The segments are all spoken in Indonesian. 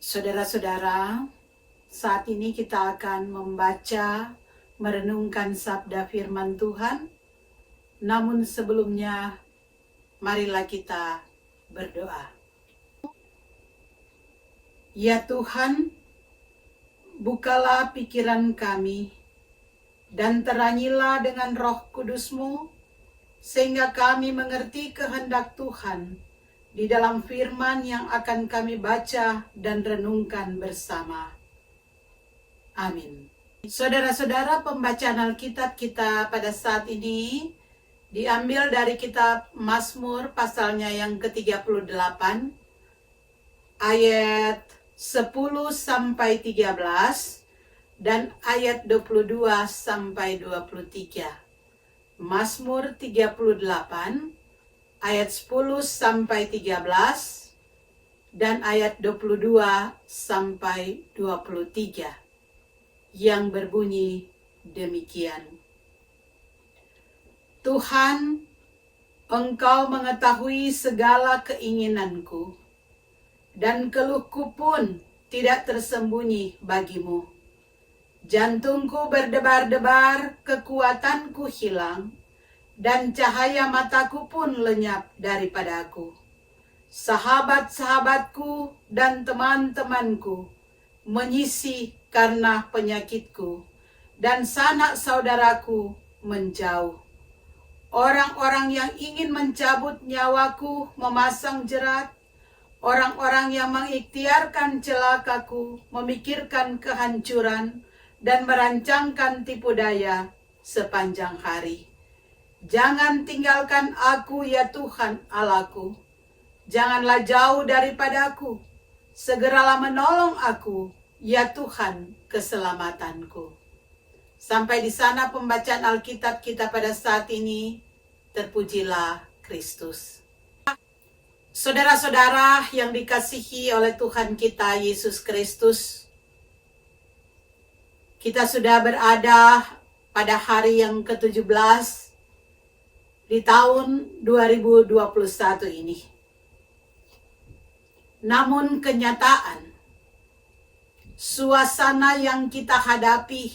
Saudara-saudara, saat ini kita akan membaca, merenungkan sabda firman Tuhan. Namun sebelumnya, marilah kita berdoa. Ya Tuhan, bukalah pikiran kami, dan terangilah dengan roh kudus-Mu, sehingga kami mengerti kehendak Tuhan di dalam firman yang akan kami baca dan renungkan bersama. Amin. Saudara-saudara, pembacaan Alkitab kita pada saat ini diambil dari kitab Mazmur pasalnya yang ke-38 ayat 10 sampai 13 dan ayat 22 sampai 23. Mazmur 38 ayat 10 sampai 13 dan ayat 22 sampai 23 yang berbunyi demikian. Tuhan, Engkau mengetahui segala keinginanku, dan keluhku pun tidak tersembunyi bagimu. Jantungku berdebar-debar, kekuatanku hilang, dan cahaya mataku pun lenyap daripadaku. Sahabat-sahabatku dan teman-temanku menyisih karena penyakitku, dan sanak saudaraku menjauh. Orang-orang yang ingin mencabut nyawaku memasang jerat. Orang-orang yang mengikhtiarkan celakaku memikirkan kehancuran dan merancangkan tipu daya sepanjang hari. Jangan tinggalkan aku ya Tuhan Allahku. Janganlah jauh daripadaku. Segeralah menolong aku ya Tuhan keselamatanku. Sampai di sana pembacaan Alkitab kita pada saat ini. Terpujilah Kristus. Saudara-saudara yang dikasihi oleh Tuhan kita Yesus Kristus, kita sudah berada pada hari yang ke-17 di tahun 2021 ini. Namun kenyataan, suasana yang kita hadapi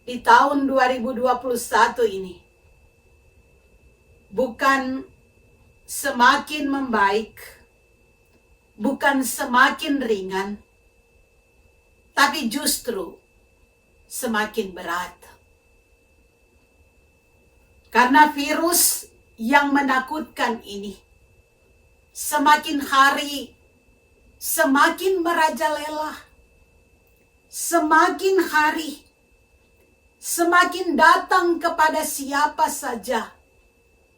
di tahun 2021 ini bukan semakin membaik, bukan semakin ringan, tapi justru semakin berat. Karena virus yang menakutkan ini semakin hari semakin merajalela, semakin hari semakin datang kepada siapa saja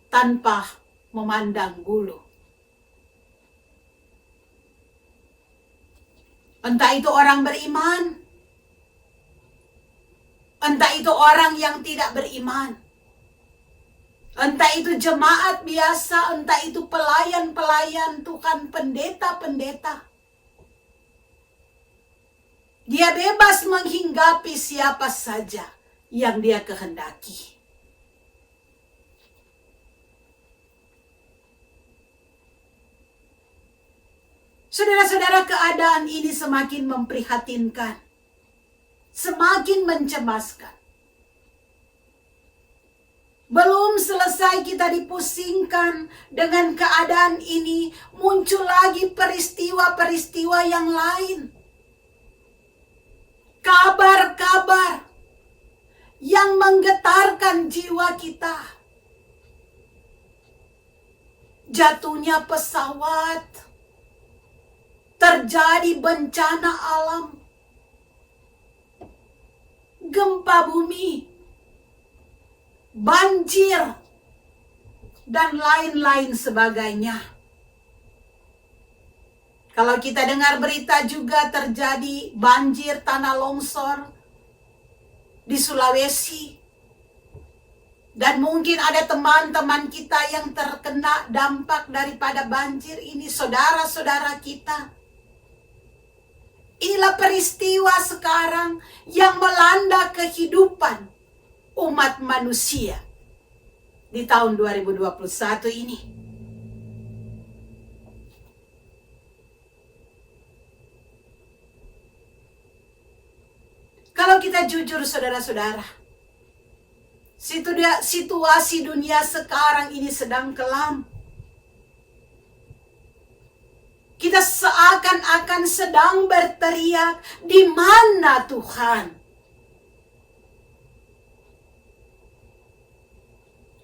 tanpa memandang bulu. Entah itu orang beriman, entah itu orang yang tidak beriman, entah itu jemaat biasa, entah itu pelayan-pelayan Tuhan, pendeta-pendeta. Dia bebas menghinggapi siapa saja yang dia kehendaki. Saudara-saudara, keadaan ini semakin memprihatinkan, semakin mencemaskan. Belum selesai kita dipusingkan dengan keadaan ini, muncul lagi peristiwa-peristiwa yang lain. Kabar-kabar yang menggetarkan jiwa kita. Jatuhnya pesawat, terjadi bencana alam, gempa bumi, banjir, dan lain-lain sebagainya. Kalau kita dengar berita juga terjadi banjir, tanah longsor di Sulawesi. Dan mungkin ada teman-teman kita yang terkena dampak daripada banjir ini, saudara-saudara kita. Inilah peristiwa sekarang yang melanda kehidupan umat manusia di tahun 2021 ini. Kalau kita jujur saudara-saudara, situasi dunia sekarang ini sedang kelam. Kita seakan-akan sedang berteriak, di mana Tuhan?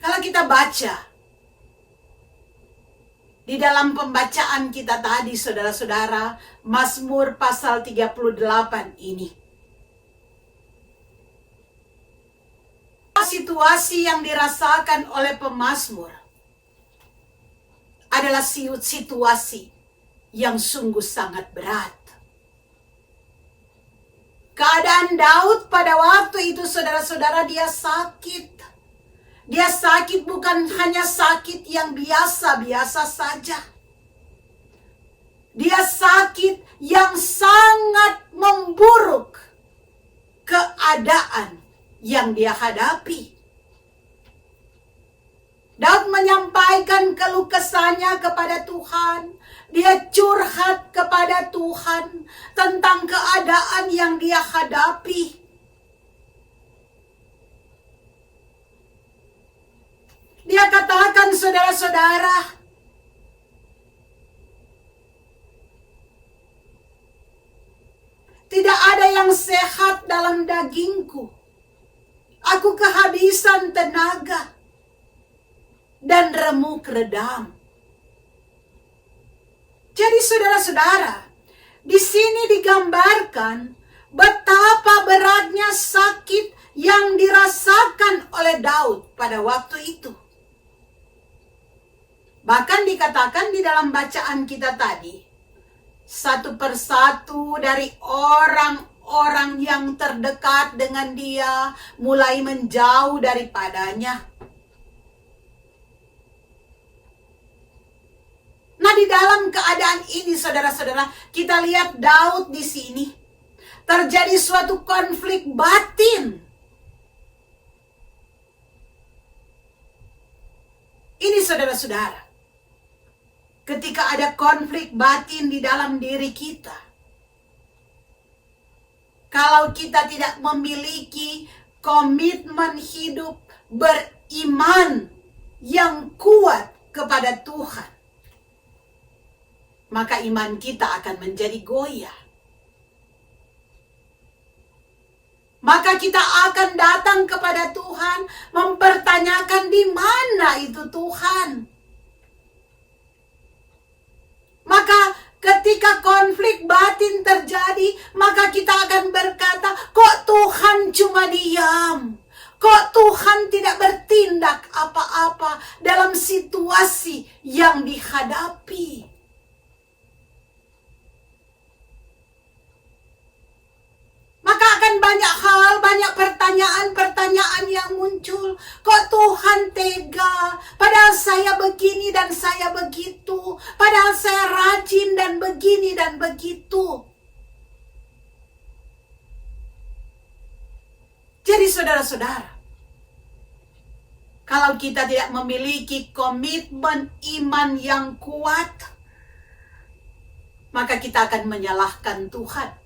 Kalau kita baca di dalam pembacaan kita tadi, saudara-saudara, Mazmur pasal 38 ini, situasi yang dirasakan oleh pemazmur adalah situasi yang sungguh sangat berat. Keadaan Daud pada waktu itu, saudara-saudara, dia sakit. Dia sakit bukan hanya sakit yang biasa-biasa saja. Dia sakit yang sangat memburuk keadaan yang dia hadapi. Daud menyampaikan keluh kesahnya kepada Tuhan. Dia curhat kepada Tuhan tentang keadaan yang dia hadapi. Dia katakan, saudara-saudara, tidak ada yang sehat dalam dagingku. Aku kehabisan tenaga dan remuk redam. Jadi saudara-saudara, di sini digambarkan betapa beratnya sakit yang dirasakan oleh Daud pada waktu itu. Bahkan dikatakan di dalam bacaan kita tadi, satu persatu dari orang-orang yang terdekat dengan dia mulai menjauh daripadanya. Nah, di dalam keadaan ini, saudara-saudara, kita lihat Daud di sini. Terjadi suatu konflik batin. Ini saudara-saudara, ketika ada konflik batin di dalam diri kita, kalau kita tidak memiliki komitmen hidup beriman yang kuat kepada Tuhan, maka iman kita akan menjadi goyah. Maka kita akan datang kepada Tuhan, mempertanyakan di mana itu Tuhan. Maka ketika konflik batin terjadi, maka kita akan berkata, kok Tuhan cuma diam? Kok Tuhan tidak bertindak apa-apa dalam situasi yang dihadapi? Maka akan banyak hal, banyak pertanyaan-pertanyaan yang muncul. Kok Tuhan tega? Padahal saya begini dan saya begitu. Padahal saya rajin dan begini dan begitu. Jadi saudara-saudara, kalau kita tidak memiliki komitmen iman yang kuat, maka kita akan menyalahkan Tuhan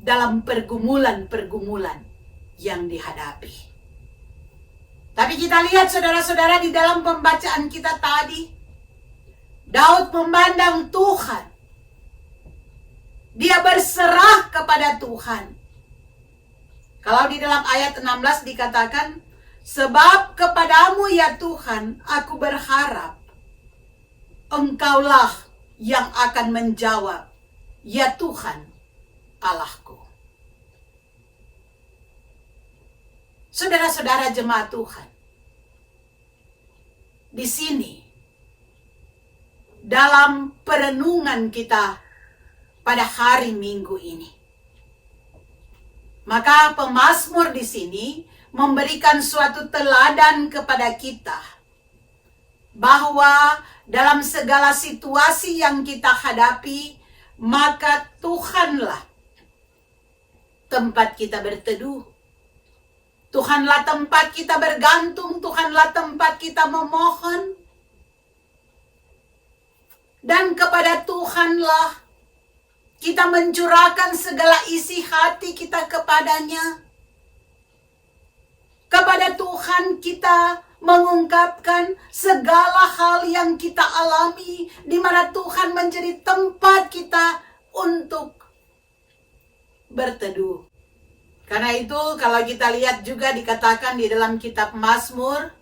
dalam pergumulan-pergumulan yang dihadapi. Tapi kita lihat saudara-saudara di dalam pembacaan kita tadi, Daud memandang Tuhan. Dia berserah kepada Tuhan. Kalau di dalam ayat 16 dikatakan, sebab kepadamu ya Tuhan, aku berharap, Engkaulah yang akan menjawab, ya Tuhan, Allahku. Saudara-saudara jemaat Tuhan, di sini dalam perenungan kita pada hari Minggu ini, maka pemazmur di sini memberikan suatu teladan kepada kita bahwa dalam segala situasi yang kita hadapi, maka Tuhanlah tempat kita berteduh. Tuhanlah tempat kita bergantung, Tuhanlah tempat kita memohon. Dan kepada Tuhanlah kita mencurahkan segala isi hati kita kepadanya. Kepada Tuhan kita mengungkapkan segala hal yang kita alami, di mana Tuhan menjadi tempat kita untuk berteduh. Karena itu kalau kita lihat juga dikatakan di dalam kitab Mazmur,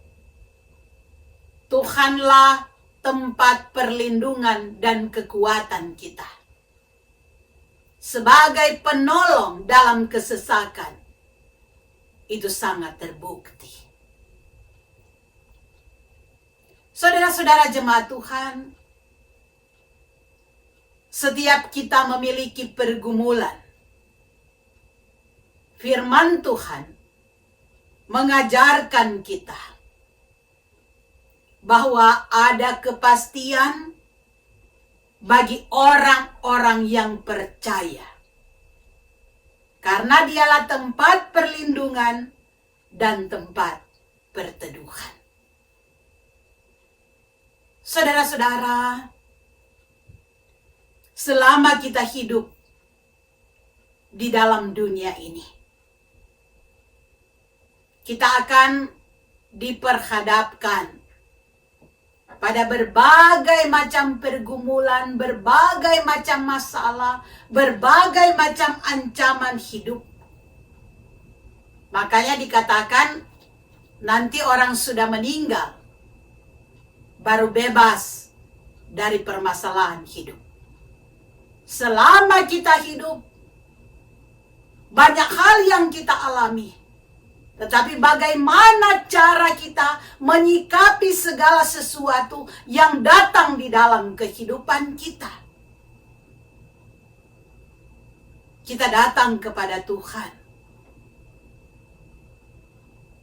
Tuhanlah tempat perlindungan dan kekuatan kita, sebagai penolong dalam kesesakan. Itu sangat terbukti. Saudara-saudara jemaat Tuhan, setiap kita memiliki pergumulan. Firman Tuhan mengajarkan kita bahwa ada kepastian bagi orang-orang yang percaya. Karena dialah tempat perlindungan dan tempat perteduhan. Saudara-saudara, selama kita hidup di dalam dunia ini, kita akan diperhadapkan pada berbagai macam pergumulan, berbagai macam masalah, berbagai macam ancaman hidup. Makanya dikatakan nanti orang sudah meninggal baru bebas dari permasalahan hidup. Selama kita hidup, banyak hal yang kita alami. Tetapi bagaimana cara kita menyikapi segala sesuatu yang datang di dalam kehidupan kita? Kita datang kepada Tuhan.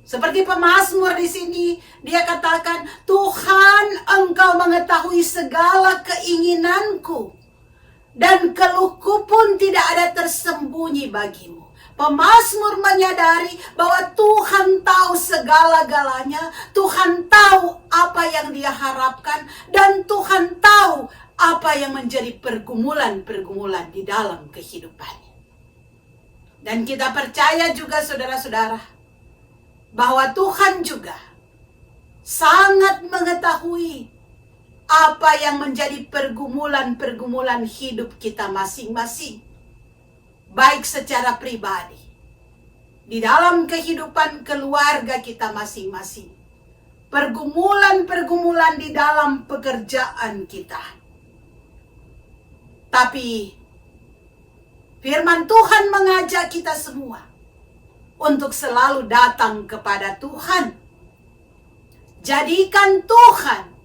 Seperti pemazmur di sini, dia katakan, Tuhan, Engkau mengetahui segala keinginanku, dan keluhku pun tidak ada tersembunyi bagimu. Pemazmur menyadari bahwa Tuhan tahu segala-galanya, Tuhan tahu apa yang dia harapkan, dan Tuhan tahu apa yang menjadi pergumulan-pergumulan di dalam kehidupannya. Dan kita percaya juga saudara-saudara, bahwa Tuhan juga sangat mengetahui apa yang menjadi pergumulan-pergumulan hidup kita masing-masing. Baik secara pribadi, di dalam kehidupan keluarga kita masing-masing, pergumulan-pergumulan di dalam pekerjaan kita. Tapi firman Tuhan mengajak kita semua untuk selalu datang kepada Tuhan. Jadikan Tuhan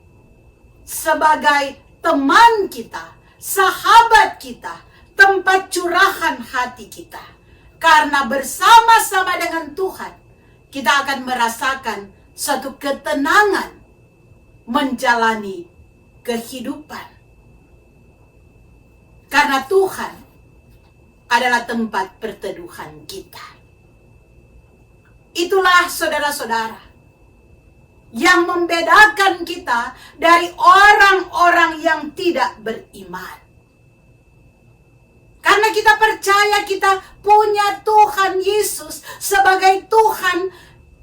sebagai teman kita, sahabat kita, tempat curahan hati kita. Karena bersama-sama dengan Tuhan, kita akan merasakan suatu ketenangan menjalani kehidupan. Karena Tuhan adalah tempat perteduhan kita. Itulah saudara-saudara yang membedakan kita dari orang-orang yang tidak beriman. Karena kita percaya kita punya Tuhan Yesus sebagai Tuhan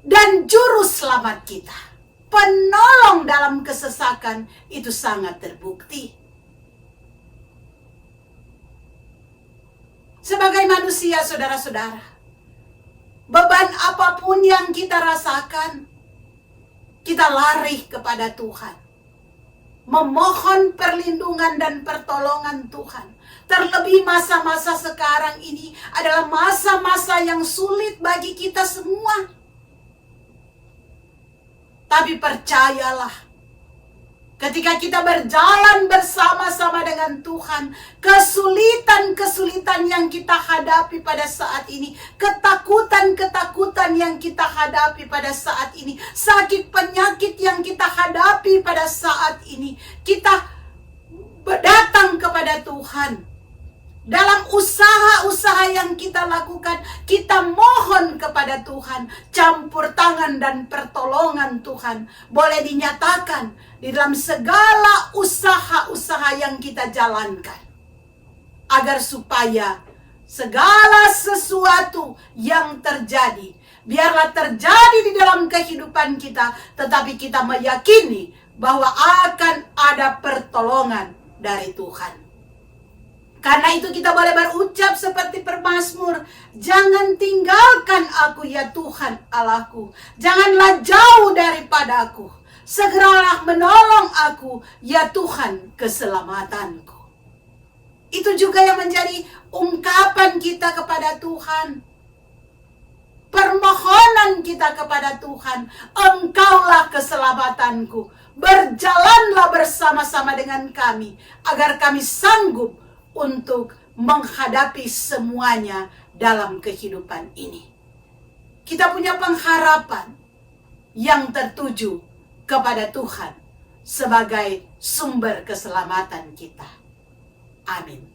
dan Juru Selamat kita. Penolong dalam kesesakan itu sangat terbukti. Sebagai manusia saudara-saudara, beban apapun yang kita rasakan, kita lari kepada Tuhan. Memohon perlindungan dan pertolongan Tuhan. Terlebih masa-masa sekarang ini adalah masa-masa yang sulit bagi kita semua. Tapi percayalah, ketika kita berjalan bersama-sama dengan Tuhan, kesulitan-kesulitan yang kita hadapi pada saat ini, ketakutan-ketakutan yang kita hadapi pada saat ini, sakit penyakit yang kita hadapi pada saat ini, kita datang kepada Tuhan. Dalam usaha-usaha yang kita lakukan, kita mohon kepada Tuhan. Campur tangan dan pertolongan Tuhan boleh dinyatakan di dalam segala usaha-usaha yang kita jalankan. agar supaya segala sesuatu yang terjadi, biarlah terjadi di dalam kehidupan kita, tetapi kita meyakini bahwa akan ada pertolongan dari Tuhan. Karena itu kita boleh berucap seperti pemazmur, jangan tinggalkan aku ya Tuhan Allahku, janganlah jauh daripada aku, segeralah menolong aku ya Tuhan keselamatanku. Itu juga yang menjadi ungkapan kita kepada Tuhan, permohonan kita kepada Tuhan, Engkaulah keselamatanku, berjalanlah bersama-sama dengan kami, agar kami sanggup untuk menghadapi semuanya dalam kehidupan ini. Kita punya pengharapan yang tertuju kepada Tuhan sebagai sumber keselamatan kita. Amin.